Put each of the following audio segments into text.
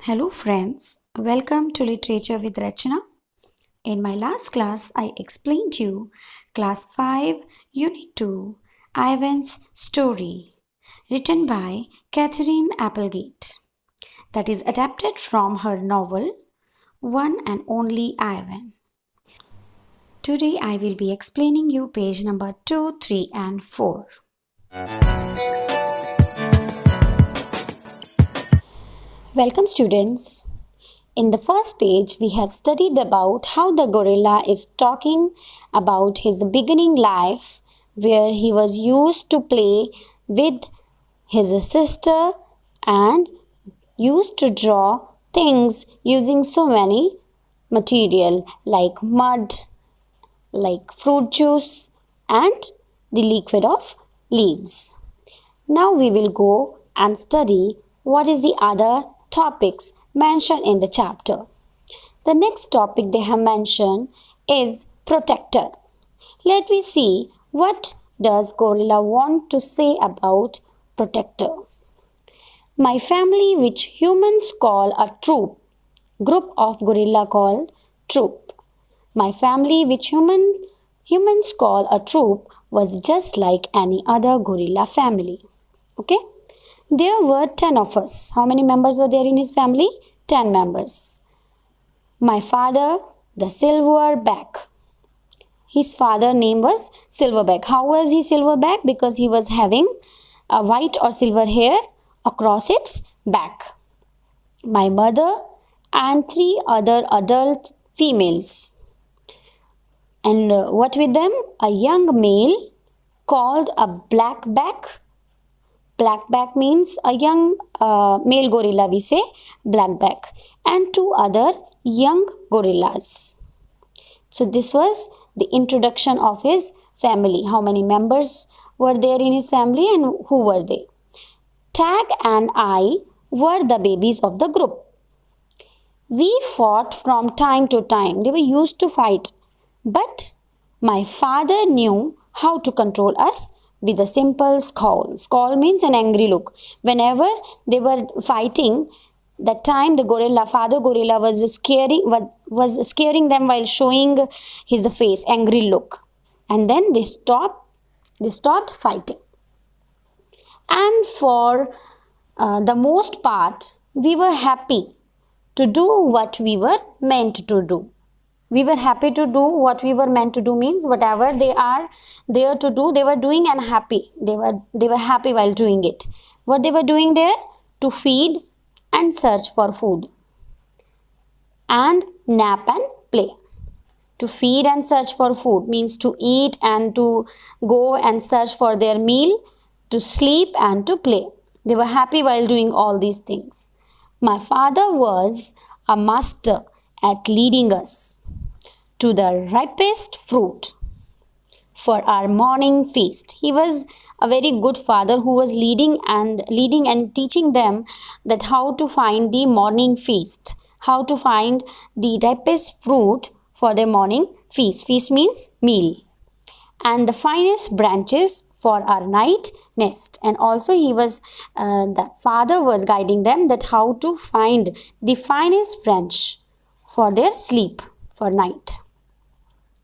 Hello friends, welcome to Literature with Rachana. In my last class, I explained to you Class 5, Unit 2, Ivan's Story, written by Catherine Applegate, that is adapted from her novel One and Only Ivan. Today I will be explaining you page number 2, 3 and 4. Welcome students. In the first page, we have studied about how the gorilla is talking about his beginning life where he was used to play with his sister and used to draw things using so many material like mud, like fruit juice and the liquid of leaves. Now we will go and study what is the other topics mentioned in the chapter. The next topic they have mentioned is protector. Let me see what does gorilla want to say about protector. My family, which humans call a troop, group of gorilla called troop. My family, which humans call a troop, was just like any other gorilla family. Okay? There were 10 of us. How many members were there in his family? 10 members. My father, the silverback. His father name was Silverback. How was he Silverback? Because he was having a white or silver hair across its back. My mother and 3 other adult females. And what with them? A young male called a blackback. Blackback means a young male gorilla, we say blackback, and 2 other young gorillas. So this was the introduction of his family. How many members were there in his family and who were they? Tag and I were the babies of the group. We fought from time to time. They were used to fight. But my father knew how to control us with a simple scowl. Scowl means an angry look. Whenever they were fighting, that time the father gorilla was scaring them while showing his face, angry look. And then they stopped fighting. And for the most part, we were happy to do what we were meant to do. We were happy to do what we were meant to do means whatever they are there to do, they were doing and happy. They were happy while doing it. What they were doing there? To feed and search for food. And nap and play. To feed and search for food means to eat and to go and search for their meal, to sleep and to play. They were happy while doing all these things. My father was a master at leading us to the ripest fruit for our morning feast. He was a very good father who was leading and teaching them that how to find the morning feast, how to find the ripest fruit for their morning feast. Feast means meal. And the finest branches for our night nest. And also the father was guiding them that how to find the finest branch for their sleep for night.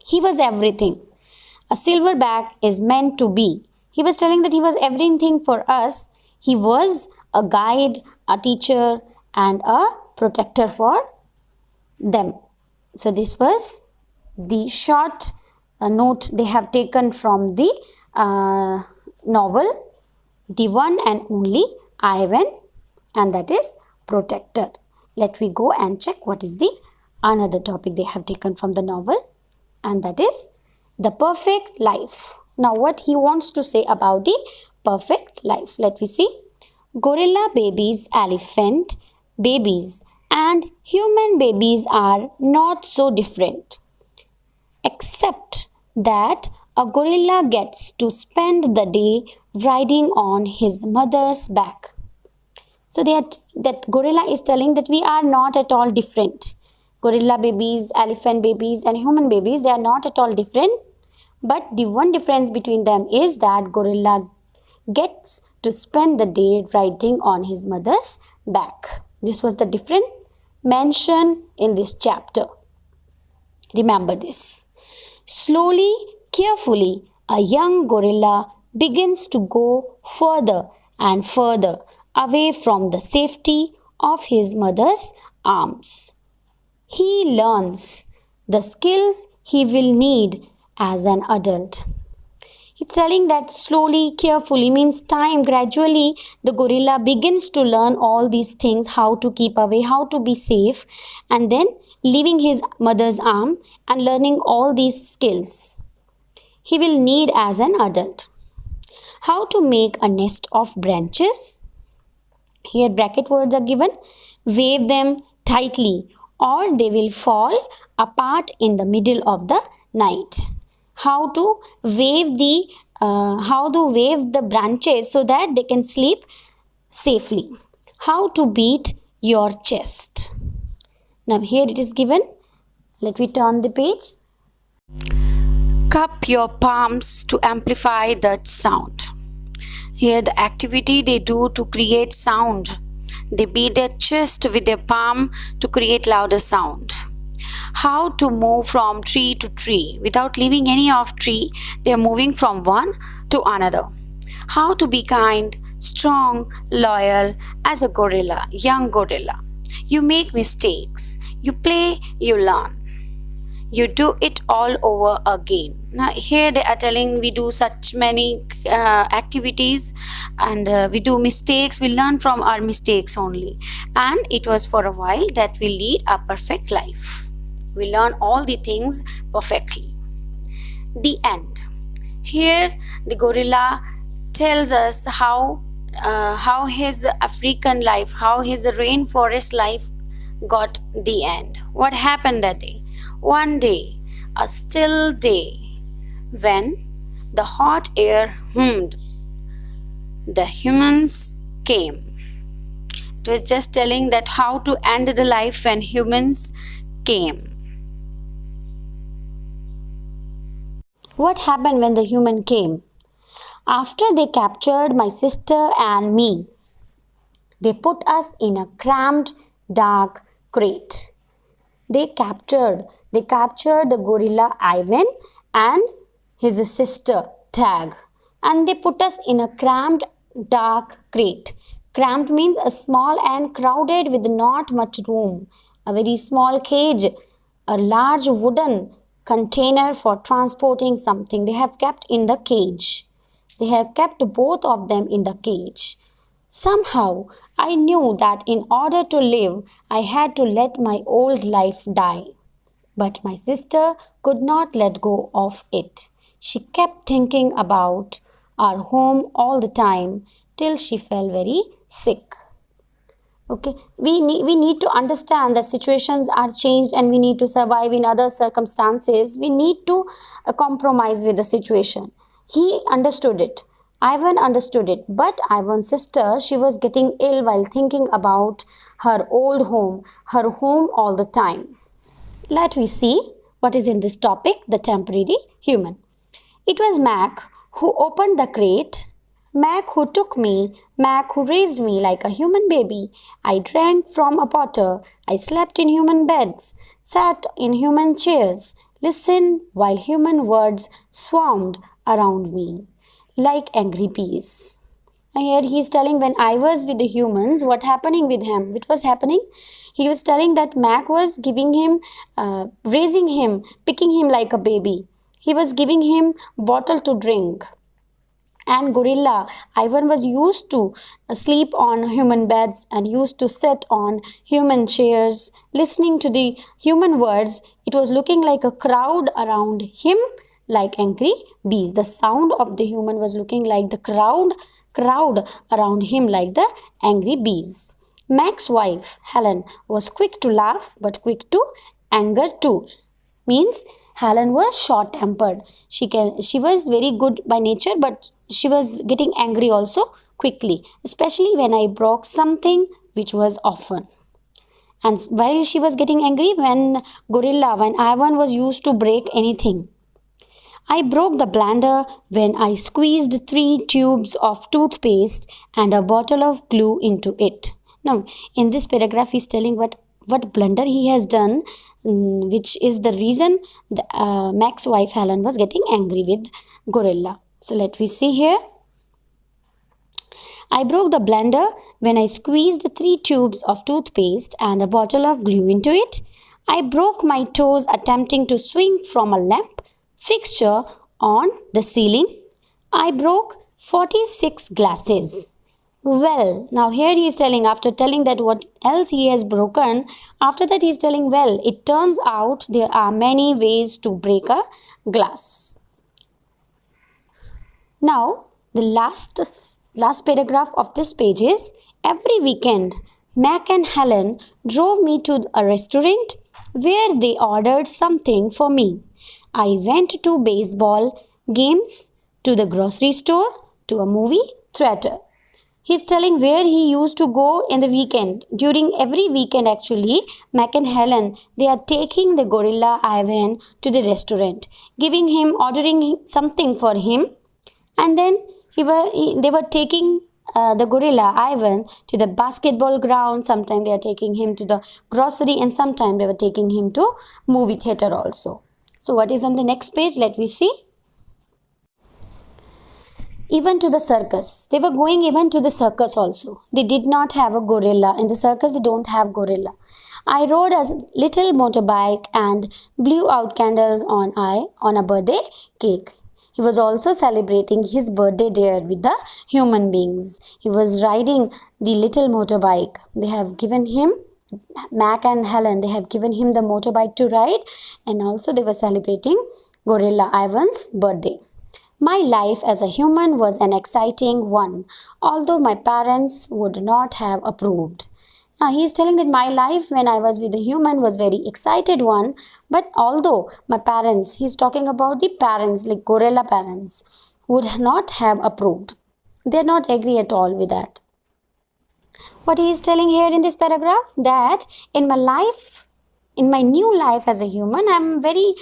He was everything. A silverback is meant to be. He was telling that he was everything for us. He was a guide, a teacher, and a protector for them. So this was the short note they have taken from the novel, The One and Only Ivan, and that is protector. Let me go and check what is the another topic they have taken from the novel, and that is the perfect life. Now what he wants to say about the perfect life. Let me see. Gorilla babies, elephant babies and human babies are not so different, except that a gorilla gets to spend the day riding on his mother's back. So that gorilla is telling that we are not at all different. Gorilla babies, elephant babies and human babies, they are not at all different. But the one difference between them is that gorilla gets to spend the day riding on his mother's back. This was the different mentioned in this chapter. Remember this. Slowly, carefully, a young gorilla begins to go further and further away from the safety of his mother's arms. He learns the skills he will need as an adult. It's telling that slowly, carefully means time. Gradually, the gorilla begins to learn all these things, how to keep away, how to be safe, and then leaving his mother's arm and learning all these skills he will need as an adult. How to make a nest of branches. Here bracket words are given. Wave them tightly or they will fall apart in the middle of the night. How to wave the branches so that they can sleep safely. How to beat your chest. Now here it is given. Let me turn the page. Cup your palms to amplify the sound. Here the activity they do to create sound. They beat their chest with their palm to create louder sound. How to move from tree to tree. Without leaving any of tree, they are moving from one to another. How to be kind, strong, loyal as a gorilla, young gorilla. You make mistakes. You play, you learn. You do it all over again. Now here they are telling we do such many activities and we do mistakes. We learn from our mistakes only. And it was for a while that we lead a perfect life. We learn all the things perfectly. The end. Here the gorilla tells us how his African life, how his rainforest life got the end. What happened that day? One day, a still day, when the hot air hummed, the humans came. It was just telling that how to end the life when humans came. What happened when the human came? After they captured my sister and me, they put us in a cramped, dark crate. They captured the gorilla Ivan and his sister Tag, and they put us in a cramped, dark crate. Cramped means a small and crowded with not much room, a very small cage, a large wooden container for transporting something. They have kept in the cage. They have kept both of them in the cage. Somehow, I knew that in order to live, I had to let my old life die. But my sister could not let go of it. She kept thinking about our home all the time till she fell very sick. Okay, we need to understand that situations are changed and we need to survive in other circumstances. We need to compromise with the situation. He understood it. Ivan understood it, but Ivan's sister, she was getting ill while thinking about her old home, her home all the time. Let me see what is in this topic, the temporary human. It was Mac who opened the crate, Mac who took me, Mac who raised me like a human baby. I drank from a potter, I slept in human beds, sat in human chairs, listened while human words swarmed around me like angry bees. Here he is telling when I was with the humans, what happening with him? What was happening? He was telling that Mac was giving him, raising him, picking him like a baby. He was giving him bottle to drink. And gorilla, Ivan was used to sleep on human beds and used to sit on human chairs, listening to the human words. It was looking like a crowd around him like angry bees. The sound of the human was looking like the crowd around him like the angry bees. Mac's wife, Helen, was quick to laugh but quick to anger too. Means Helen was short-tempered. She was very good by nature, but she was getting angry also quickly, especially when I broke something, which was often. And while she was getting angry, when Ivan was used to break anything. I broke the blender when I squeezed 3 tubes of toothpaste and a bottle of glue into it. Now, in this paragraph, he is telling what blunder he has done, which is the reason Mac's wife Helen was getting angry with Gorilla. So let me see here. I broke the blender when I squeezed 3 tubes of toothpaste and a bottle of glue into it. I broke my toes attempting to swing from a lamp fixture on the ceiling. I broke 46 glasses. Well, now here he is telling, after telling that what else he has broken, after that he is telling, well, it turns out there are many ways to break a glass. Now, the last paragraph of this page is, every weekend, Mac and Helen drove me to a restaurant where they ordered something for me. I went to baseball games, to the grocery store, to a movie theater. He's telling where he used to go in the weekend. During every weekend actually, Mac and Helen, they are taking the gorilla Ivan to the restaurant, ordering something for him, and then they were taking the gorilla Ivan to the basketball ground. Sometimes they are taking him to the grocery, and sometimes they were taking him to movie theater also. So what is on the next page? Let me see. Even to the circus. They were going even to the circus also. They did not have a gorilla. In the circus, they don't have gorilla. I rode a little motorbike and blew out candles on a birthday cake. He was also celebrating his birthday there with the human beings. He was riding the little motorbike. They have given him, Mac and Helen, they have given him the motorbike to ride, and also they were celebrating Gorilla Ivan's birthday. My life as a human was an exciting one, although my parents would not have approved. Now he is telling that my life when I was with a human was very excited one, but although my parents, he is talking about the parents, like gorilla parents, would not have approved. They are not agree at all with that. What he is telling here in this paragraph, that in my life, in my new life as a human, I am very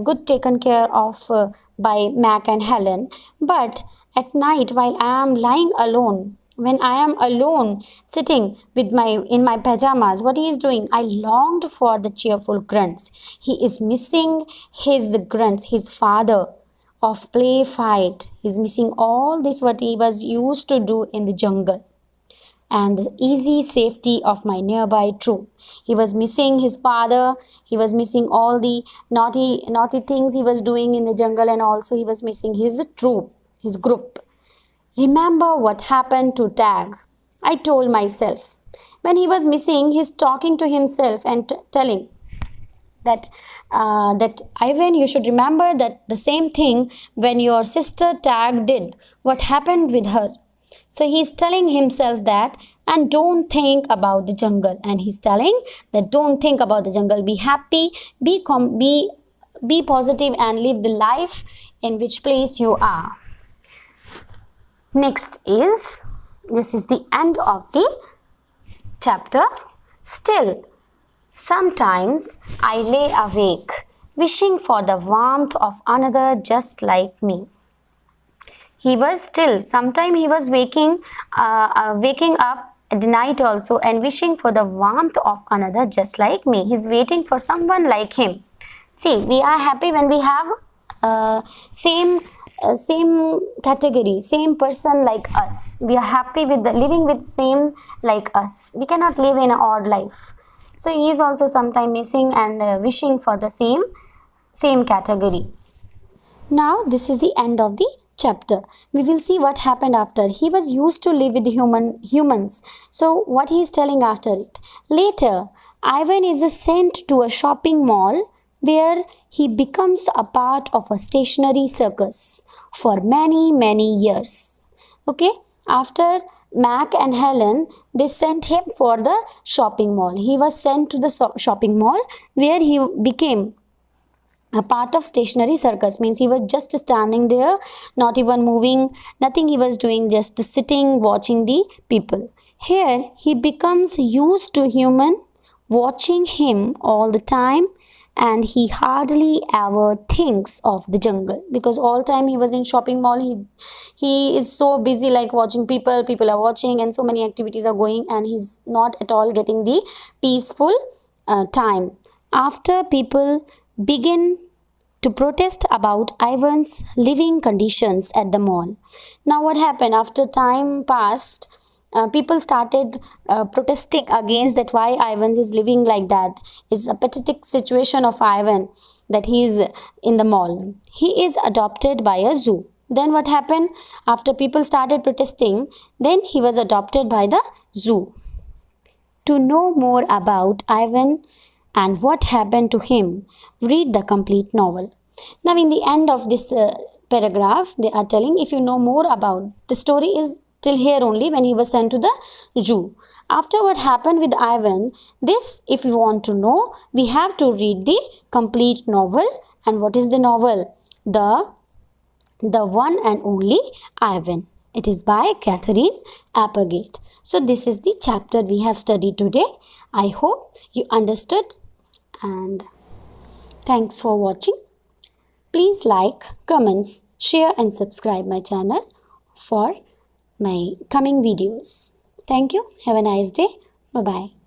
good taken care of by Mac and Helen. But at night, while I am lying alone, when I am alone sitting in my pajamas, what he is doing? I longed for the cheerful grunts. He is missing his grunts, his father of play fight. He is missing all this what he was used to do in the jungle, and the easy safety of my nearby troop. He was missing his father, he was missing all the naughty things he was doing in the jungle, and also he was missing his troop, his group. Remember what happened to Tag, I told myself. When he was missing, he's talking to himself and telling that Ivan, you should remember that the same thing when your sister Tag did, what happened with her. So he's telling himself that, and don't think about the jungle. And he's telling that don't think about the jungle. Be happy, be positive, and live the life in which place you are. Next is, this is the end of the chapter. Still, sometimes I lay awake, wishing for the warmth of another just like me. He was still, sometime he was waking up at the night also and wishing for the warmth of another just like me. He's waiting for someone like him. See, we are happy when we have same category, same person like us. We are happy with living with same like us. We cannot live in an odd life. So he is also sometime missing and wishing for the same category. Now this is the end of the chapter. We will see what happened after. He was used to live with humans. So what he is telling after it. Later, Ivan is sent to a shopping mall where he becomes a part of a stationary circus for many years. Okay, after Mac and Helen, they sent him for the shopping mall. He was sent to the shopping mall where he became a part of stationary circus. Means he was just standing there, not even moving, nothing he was doing, just sitting, watching the people. Here he becomes used to human watching him all the time, and he hardly ever thinks of the jungle, because all time he was in shopping mall. He is so busy, like watching people are watching, and so many activities are going, and he's not at all getting the peaceful time. After people begin to protest about Ivan's living conditions at the mall. Now, what happened after time passed? People started protesting against that why Ivan is living like that. It's a pathetic situation of Ivan that he is in the mall. He is adopted by a zoo. Then what happened? After people started protesting, then he was adopted by the zoo. To know more about Ivan and what happened to him, read the complete novel. Now, in the end of this paragraph, they are telling if you know more about the story is till here only when he was sent to the zoo. After what happened with Ivan, this, if you want to know, we have to read the complete novel. And what is the novel? The One and Only Ivan. It is by Catherine Applegate. So this is the chapter we have studied today. I hope you understood, and thanks for watching. Please like, comments, share and subscribe my channel for my coming videos. Thank you. Have a nice day. Bye-bye.